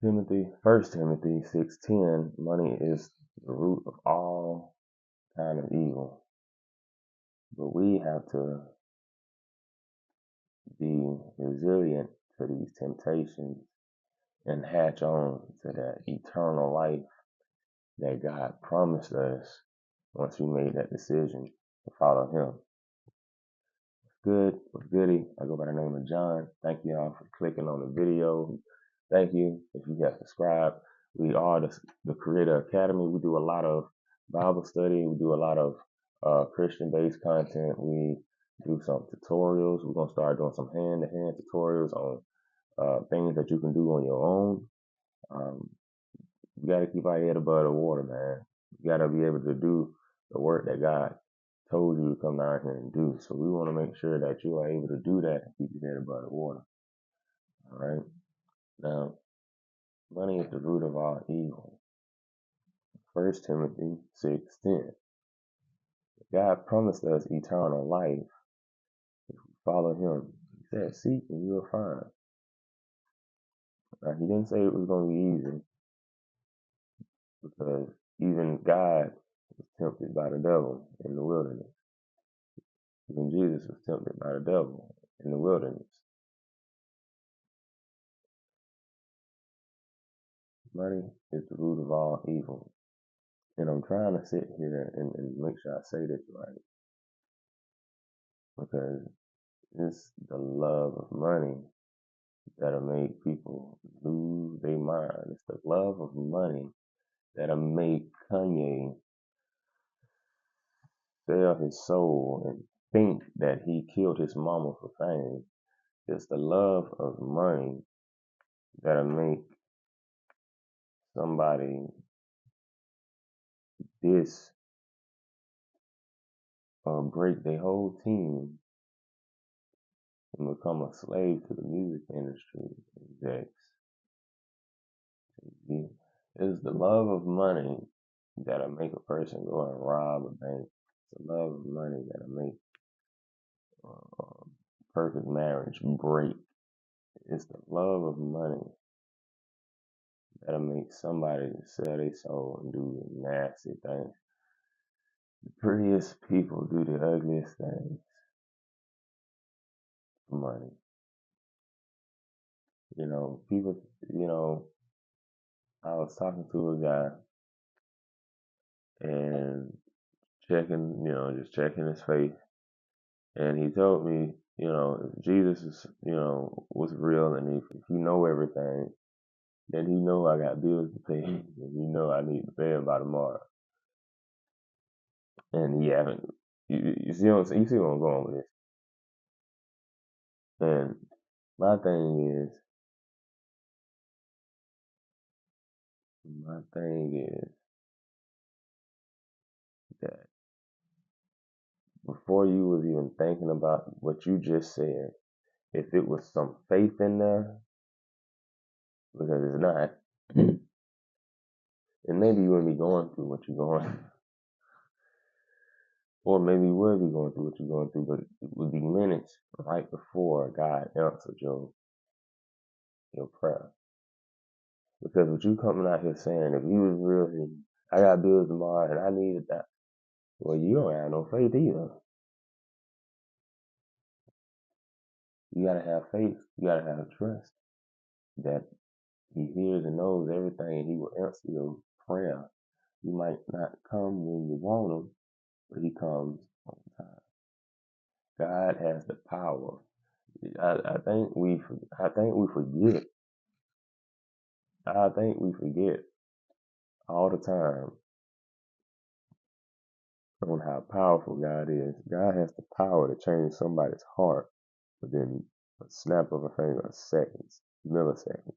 First Timothy 6:10, money is the root of all kind of evil. But we have to be resilient to these temptations and hatch on to that eternal life that God promised us once we made that decision to follow Him. Good, what's goody? I go by the name of John. Thank you all for clicking on the video. Thank you if you have subscribed. We are the Creator Academy. We do a lot of Bible study. We do a lot of Christian-based content. We do some tutorials. We're gonna start doing some hand-to-hand tutorials on things that you can do on your own. You got to keep our head above the water, man. You got to be able to do the work that God told you to come down here and do. So we want to make sure that you are able to do that and keep your head above the water. All right. Now, money is the root of all evil. 1 Timothy 6:10. God promised us eternal life if we follow Him. He said, "Seek and you will find." Now, He didn't say it was going to be easy, because even God was tempted by the devil in the wilderness. Even Jesus was tempted by the devil in the wilderness. Money is the root of all evil. And I'm trying to sit here and make sure I say this right, because it's the love of money that'll make people lose their mind. It's the love of money that'll make Kanye sell his soul and think that he killed his mama for fame. It's the love of money that'll make somebody diss or break their whole team and become a slave to the music industry execs. It's the love of money that'll make a person go and rob a bank. It's the love of money that'll make perfect marriage break. It's the love of money that'll make somebody sell their soul and do nasty things. The prettiest people do the ugliest things for money. People, I was talking to a guy and just checking his faith. And he told me, if Jesus is, was real, and if he know everything, then he know I got bills to pay, and he know I need to pay him by tomorrow. And he haven't. You see what I'm saying? You see where I'm going with this? And my thing is that before you was even thinking about what you just said, if it was some faith in there, because it's not, and maybe you wouldn't be going through what you're going. Or maybe you would be going through what you're going through, but it would be minutes right before God answered your prayer. Because what you coming out here saying, if you was real, I got bills tomorrow and I needed that, well, you don't have no faith either. You gotta have faith. You gotta have trust that He hears and knows everything, and He will answer your prayer. He might not come when you want Him, but He comes on time. God has the power. I think we forget. I think we forget all the time on how powerful God is. God has the power to change somebody's heart within a snap of a finger, seconds, milliseconds.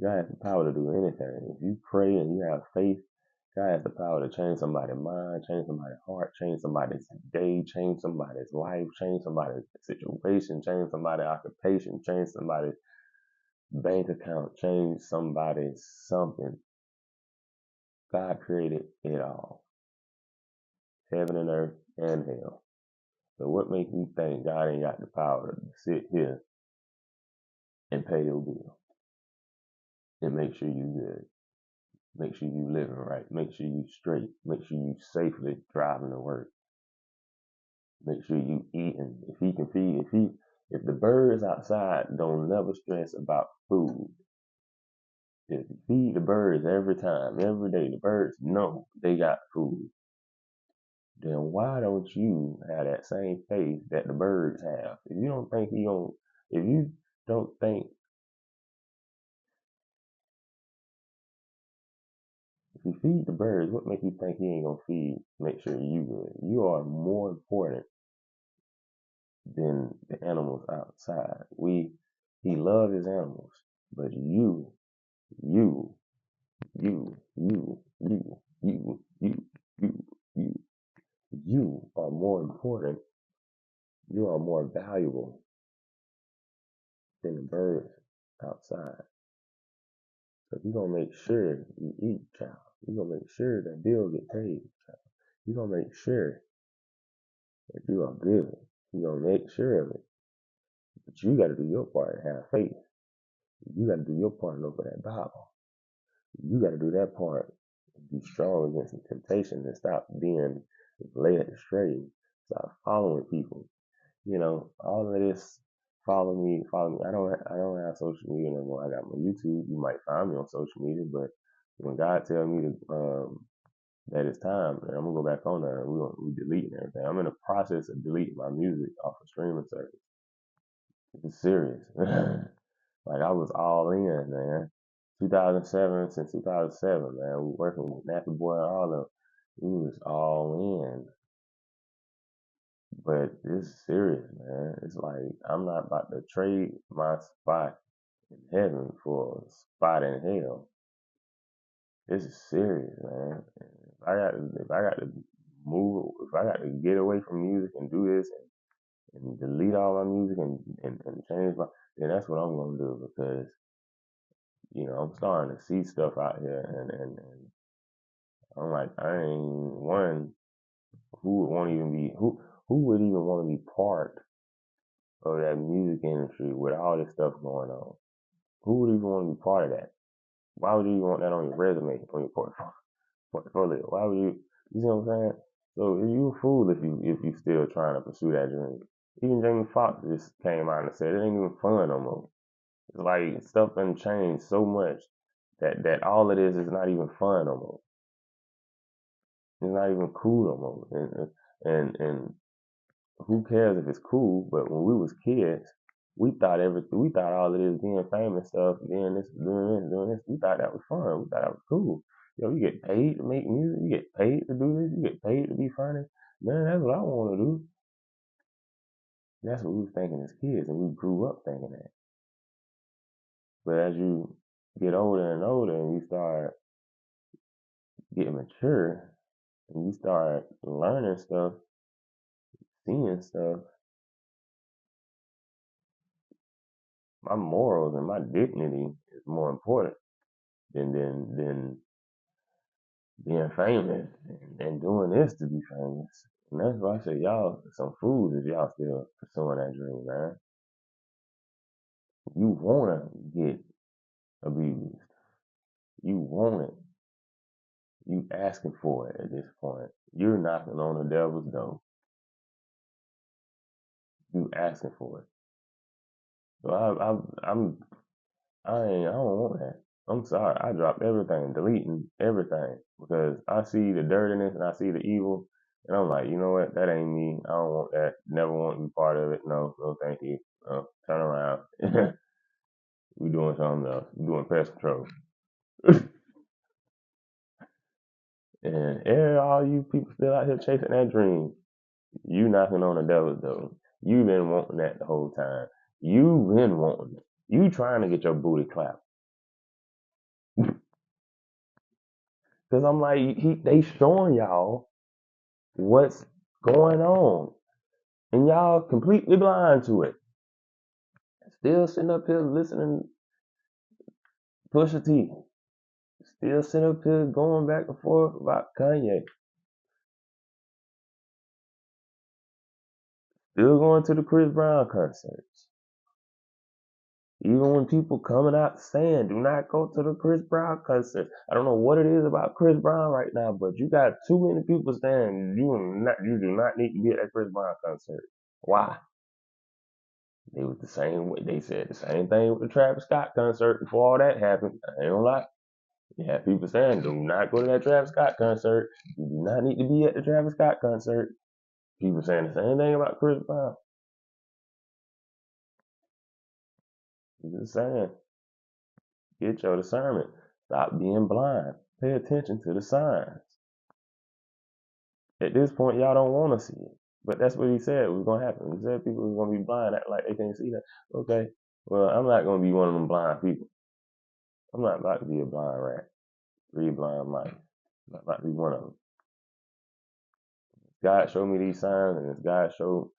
God has the power to do anything. If you pray and you have faith, God has the power to change somebody's mind, change somebody's heart, change somebody's day, change somebody's life, change somebody's situation, change somebody's occupation, change somebody's bank account, change somebody's something. God created it all. Heaven and earth and hell. So what makes you think God ain't got the power to sit here and pay your bill and make sure you good. Make sure you living right. Make sure you straight. Make sure you safely driving to work. Make sure you eating. If he can feed, if the birds outside don't never stress about food, if you feed the birds every time, every day, the birds know they got food, then why don't you have that same faith that the birds have? If you don't think he gonna, if you don't think, if you feed the birds, what make you think he ain't gonna make sure you good? You are more important than the animals outside. He loves his animals, but you, you, you, you, you, you, you, you are more important. You are more valuable than the birds outside. So you're gonna make sure you eat, child. You're gonna make sure that bill get paid, child. You're gonna make sure that you are good. You're gonna make sure of it. But you gotta do your part and have faith. You gotta do your part and open that Bible. You gotta do that part and be strong against the temptation and stop being led astray. Stop following people. All of this follow me, follow me. I don't have social media no more. I got my YouTube. You might find me on social media, but when God tells me that it's time, then I'm gonna go back on there and we deleting everything. I'm in the process of deleting my music off of streaming service. It's serious. Like I was all in, man. 2007 since 2007, man. We working with Nappy Boy and all of. We was all in. But it's serious, man. It's like I'm not about to trade my spot in heaven for a spot in hell. This is serious, man. If I got to move, if I got to get away from music and do this and delete all my music and change my, then that's what I'm gonna do because I'm starting to see stuff out here and I'm like I ain't one who would want to even be who would even want to be part of that music industry with all this stuff going on. Who would even want to be part of that? Why would you even want that on your resume, on your portfolio? Why would you? You see what I'm saying? So you a fool if you still trying to pursue that dream. Even Jamie Foxx just came out and said it ain't even fun no more. It's like stuff done changed so much that all it is not even fun no more. It's not even cool no more. And who cares if it's cool? But when we was kids, we thought all of this being famous stuff, doing this, we thought that was fun. We thought that was cool. You get paid to make music, you get paid to do this, you get paid to be funny. Man, that's what I want to do. That's what we was thinking as kids, and we grew up thinking that. But as you get older and older, and you start getting mature, and you start learning stuff, seeing stuff, my morals and my dignity is more important than being famous and doing this to be famous. And that's why I say y'all some fools if y'all still pursuing that dream, man. You wanna get abused. You want it. You asking for it at this point. You're knocking on the devil's door. You asking for it. So I don't want that. I'm sorry. I dropped everything, deleting everything because I see the dirtiness and I see the evil, and I'm like, you know what? That ain't me. I don't want that. Never want to be part of it. No, no, thank you. No, turn around. We doing something else. We doing pest control. And all you people still out here chasing that dream. You knocking on the devil's door. You been wanting that the whole time. You been wanting it. You trying to get your booty clapped. Cause I'm like, they showing y'all what's going on, and y'all completely blind to it. Still sitting up here listening Pusha T. Still sitting up here going back and forth about Kanye. Still going to the Chris Brown concerts. Even when people coming out saying, do not go to the Chris Brown concert. I don't know what it is about Chris Brown right now, but you got too many people saying you do not need to be at that Chris Brown concert. Why? They was the same way. They said the same thing with the Travis Scott concert before all that happened. I ain't gonna lie. You have people saying, do not go to that Travis Scott concert. You do not need to be at the Travis Scott concert. People saying the same thing about Chris Brown. I'm just saying, get your discernment. Stop being blind. Pay attention to the signs. At this point, y'all don't want to see it. But that's what he said was going to happen. He said people are going to be blind, act like they can't see that. Okay, well, I'm not going to be one of them blind people. I'm not about to be a blind rat. 3 blind mice. I'm not about to be one of them. God showed me these signs, and if God showed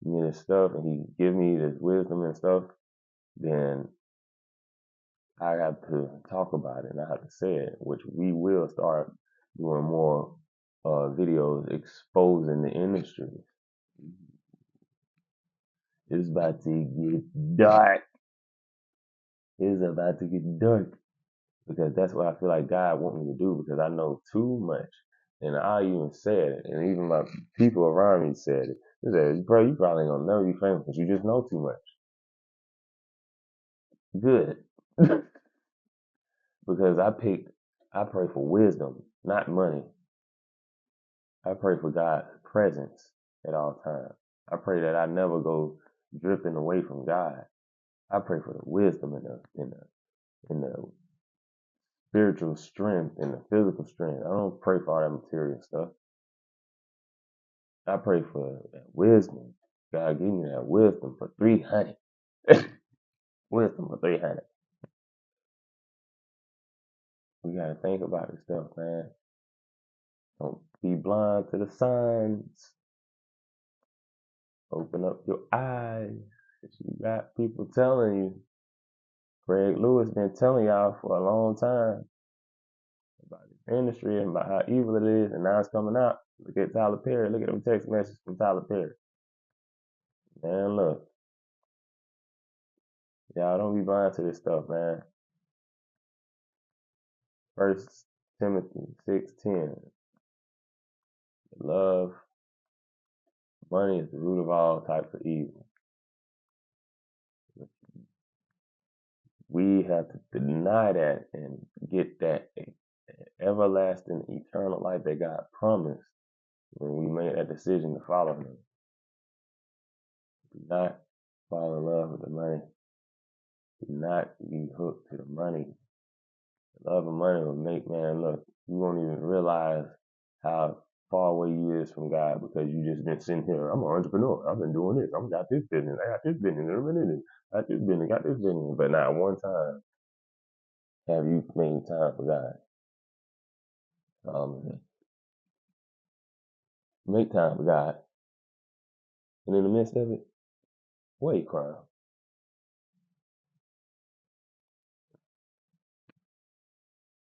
me this stuff, and He give me this wisdom and stuff, then I have to talk about it, and I have to say it, which we will start doing more videos exposing the industry. It's about to get dark. It's about to get dark. Because that's what I feel like God wants me to do, because I know too much. And I even said it, and even my people around me said it. They said, bro, you probably ain't gonna never be famous because you just know too much. Good. Because I pray for wisdom, not money. I pray for God's presence at all times. I pray that I never go drifting away from God. I pray for the wisdom and the spiritual strength and the physical strength. I don't pray for all that material stuff. I pray for that wisdom. God, give me that wisdom for 300. Wisdom for 300. We gotta think about this stuff, man. Don't be blind to the signs. Open up your eyes. You got people telling you. Craig Lewis been telling y'all for a long time about this industry and about how evil it is, and now it's coming out. Look at Tyler Perry. Look at them text messages from Tyler Perry. Man, look. Y'all don't be blind to this stuff, man. 1 Timothy 6:10. Love, money is the root of all types of evil. We have to deny that and get that everlasting, eternal life that God promised when we made that decision to follow Him. Do not fall in love with the money. Do not be hooked to the money. The love of money will make, man, look, you won't even realize how far away you is from God because you just been sitting here. I'm an entrepreneur. I've been doing this. I've got this business. I got this business. Got this business. Got this business. But not one time have you made time for God. Make time for God. And in the midst of it, wait, crime.